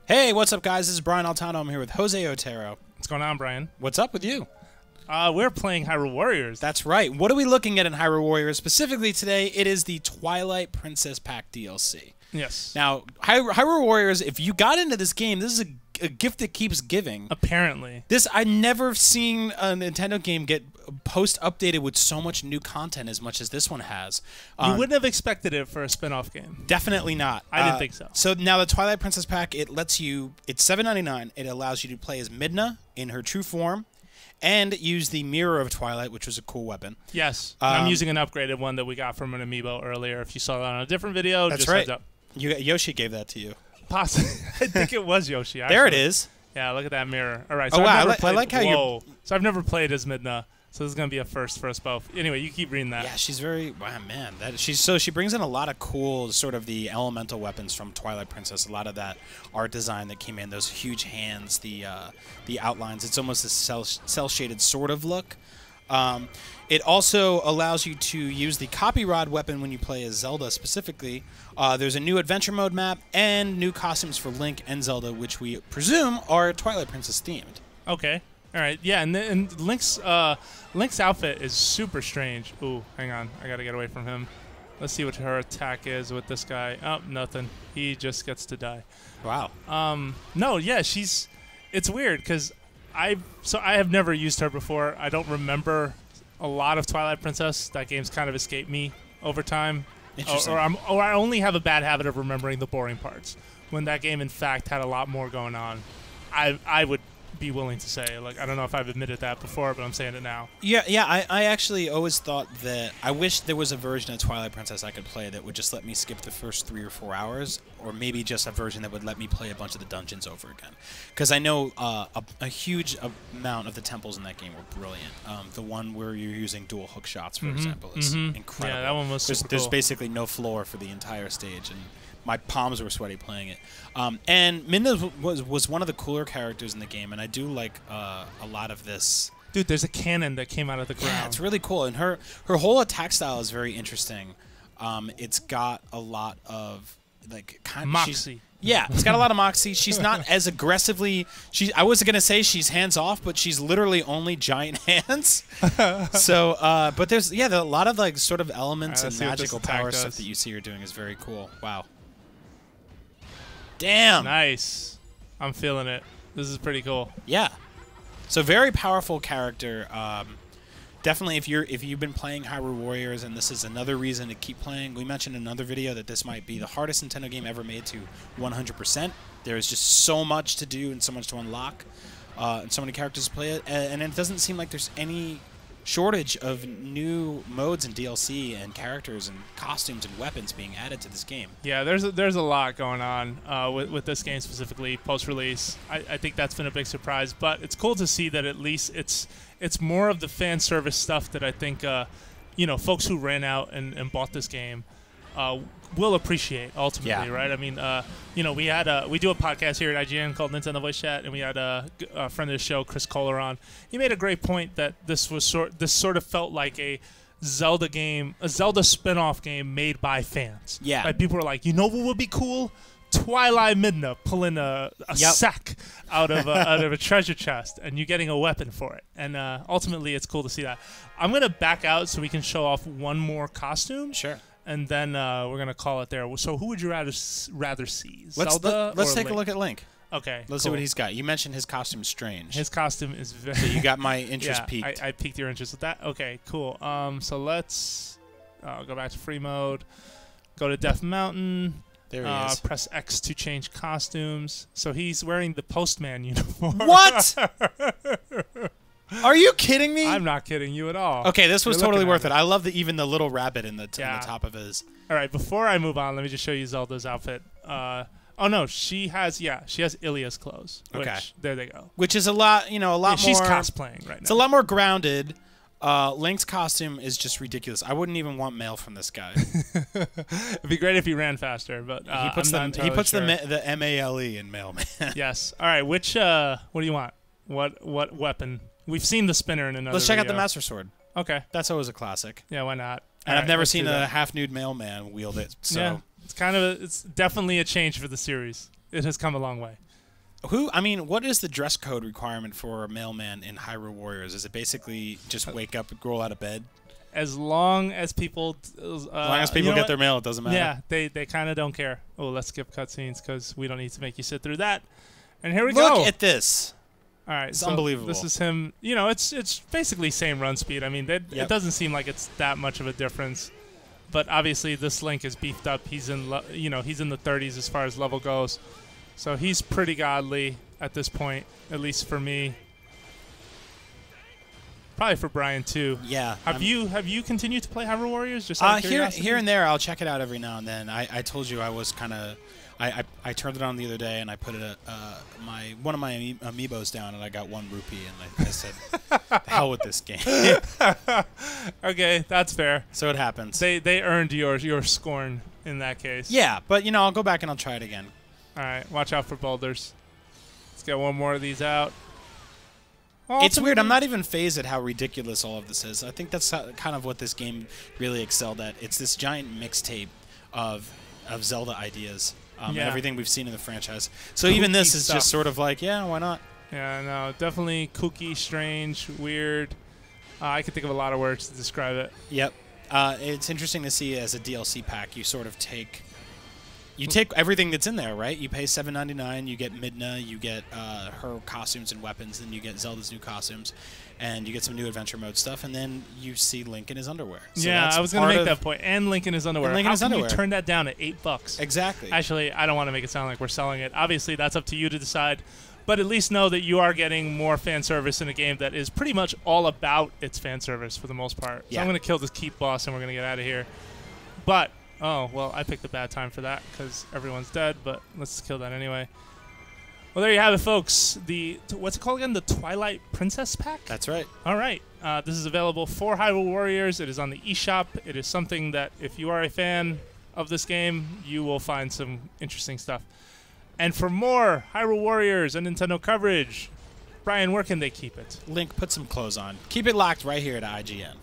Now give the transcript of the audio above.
Hey, what's up, guys? This is Brian Altano. I'm here with Jose Otero. What's going on, Brian? What's up with you? We're playing Hyrule Warriors. That's right. What are we looking at in Hyrule Warriors? Specifically today, it is the Twilight Princess Pack DLC. Yes. Now, Hyrule Warriors, if you got into this game, this is a gift that keeps giving. Apparently. I never seen a Nintendo game get post-updated with so much new content as much as this one has. You wouldn't have expected it for a spin-off game. Definitely not. I didn't think so. So now the Twilight Princess Pack, it lets you, it's $7.99. It allows you to play as Midna in her true form and use the Mirror of Twilight, which was a cool weapon. Yes. I'm using an upgraded one that we got from an amiibo earlier. If you saw that on a different video, that's just right. heads up. Yoshi gave that to you. Possibly. I think it was Yoshi. Actually. There it is. Yeah, look at that mirror. All right. So Oh, wow. I like how you're... So I've never played as Midna. So this is going to be a first for us both. Anyway, you keep reading that. Yeah, she's very... Wow, man. She brings in a lot of cool sort of the elemental weapons from Twilight Princess. A lot of that art design that came in, those huge hands, the outlines. It's almost a cel-shaded sort of look. It also allows you to use the Copy Rod weapon when you play as Zelda specifically. There's a new adventure mode map and new costumes for Link and Zelda, which we presume are Twilight Princess themed. Okay. All right. Yeah, and Link's outfit is super strange. Ooh, hang on. I got to get away from him. Let's see what her attack is with this guy. Oh, nothing. He just gets to die. Wow. No, yeah, it's weird because I have never used her before. I don't remember a lot of Twilight Princess. That game's kind of escaped me over time. Interesting. Or I only have a bad habit of remembering the boring parts. When that game, in fact, had a lot more going on, I would be willing to say, like, I don't know if I've admitted that before, but I'm saying it now. Yeah. I actually always thought that I wish there was a version of Twilight Princess I could play that would just let me skip the first 3 or 4 hours, or maybe just a version that would let me play a bunch of the dungeons over again. Because I know a huge amount of the temples in that game were brilliant. The one where you're using dual hook shots, for example, is incredible. Yeah, that one was super cool. There's basically no floor for the entire stage, and my palms were sweaty playing it. And Midna was one of the cooler characters in the game, and I do like a lot of this. Dude, there's a cannon that came out of the ground. Yeah, it's really cool, and her whole attack style is very interesting. It's got a lot of like moxie. Yeah, it's got a lot of moxie. She's not as aggressively. I was gonna say she's hands off, but she's literally only giant hands. So, but there's a lot of like sort of elements and magical power stuff that you see her doing is very cool. Wow. Damn. Nice. I'm feeling it. This is pretty cool. Yeah. So very powerful character. Definitely, if you've been playing Hyrule Warriors, and this is another reason to keep playing. We mentioned in another video that this might be the hardest Nintendo game ever made to 100%. There is just so much to do and so much to unlock, and so many characters to play it. And it doesn't seem like there's any shortage of new modes and DLC and characters and costumes and weapons being added to this game. Yeah, there's a lot going on with this game specifically post-release. I think that's been a big surprise, but it's cool to see that at least it's more of the fan service stuff that I think folks who ran out and bought this game will appreciate ultimately, right? I mean, we do a podcast here at IGN called Nintendo Voice Chat, and we had a friend of the show, Chris Kohler, on. He made a great point that this sort of felt like a Zelda game, a Zelda spin-off game made by fans. Yeah. Like, people were like, you know what would be cool? Twilight Midna pulling a sack out of a treasure chest, and you getting a weapon for it. And ultimately, it's cool to see that. I'm gonna back out so we can show off one more costume. Sure. And then we're gonna call it there. So who would you rather see? Zelda let's take Link? a look at Link. Okay. Let's see what he's got. You mentioned his costume's strange. His costume is very. So you got my interest peaked. I piqued your interest with that. Okay, cool. So let's go back to free mode. Go to Death Mountain. There he is. Press X to change costumes. So he's wearing the postman uniform. What? Are you kidding me? I'm not kidding you at all. Okay, this was totally worth it. I love even the little rabbit in the top of his. All right, before I move on, let me just show you Zelda's outfit. Oh no, she has Ilya's clothes. Which, okay, there they go. Which is a lot more. She's cosplaying right now. It's a lot more grounded. Link's costume is just ridiculous. I wouldn't even want mail from this guy. It'd be great if he ran faster, but he puts the MALE in mailman. Yes. All right. What do you want? What weapon? We've seen the spinner in another. Let's check out video. the Master Sword. Okay. That's always a classic. Yeah, why not? And I've never seen a half-nude mailman wield it. So yeah, it's definitely a change for the series. It has come a long way. I mean, what is the dress code requirement for a mailman in Hyrule Warriors? Is it basically just wake up and roll out of bed? As long as people, As long as people get their mail, it doesn't matter. Yeah, they kind of don't care. Oh, let's skip cutscenes because we don't need to make you sit through that. And here we go. Look at this. All right, it's unbelievable. This is him. You know, it's basically same run speed. I mean, it doesn't seem like it's that much of a difference. But obviously, this Link is beefed up. He's in, he's in the 30s as far as level goes. So he's pretty godly at this point, at least for me. Probably for Brian too. Yeah. Have you continued to play Hyrule Warriors? Just here and there, I'll check it out every now and then. I told you I was kind of. I turned it on the other day and I put it one of my amiibos down and I got 1 rupee and I said, "The hell with this game." Okay, that's fair. So it happens. They earned your scorn in that case. Yeah, but I'll go back and I'll try it again. All right, watch out for boulders. Let's get one more of these out. It's weird. I'm not even phased at how ridiculous all of this is. I think that's kind of what this game really excelled at. It's this giant mixtape of Zelda ideas and everything we've seen in the franchise. So even this is just sort of like, yeah, why not? Yeah, no, definitely kooky, strange, weird. I could think of a lot of words to describe it. Yep. It's interesting to see as a DLC pack, you sort of take everything that's in there, right? You pay $7.99, you get Midna, you get her costumes and weapons, and you get Zelda's new costumes, and you get some new adventure mode stuff, and then you see Link in his underwear. So yeah, I was going to make that point. And Link in his underwear. How can you turn that down at $8? Exactly. Actually, I don't want to make it sound like we're selling it. Obviously, that's up to you to decide. But at least know that you are getting more fan service in a game that is pretty much all about its fan service for the most part. So I'm going to kill this keep boss, and we're going to get out of here. But... oh, well, I picked a bad time for that because everyone's dead, but let's kill that anyway. Well, there you have it, folks. What's it called again? The Twilight Princess pack? That's right. All right. This is available for Hyrule Warriors. It is on the eShop. It is something that if you are a fan of this game, you will find some interesting stuff. And for more Hyrule Warriors and Nintendo coverage, Brian, where can they keep it? Link, put some clothes on. Keep it locked right here at IGN.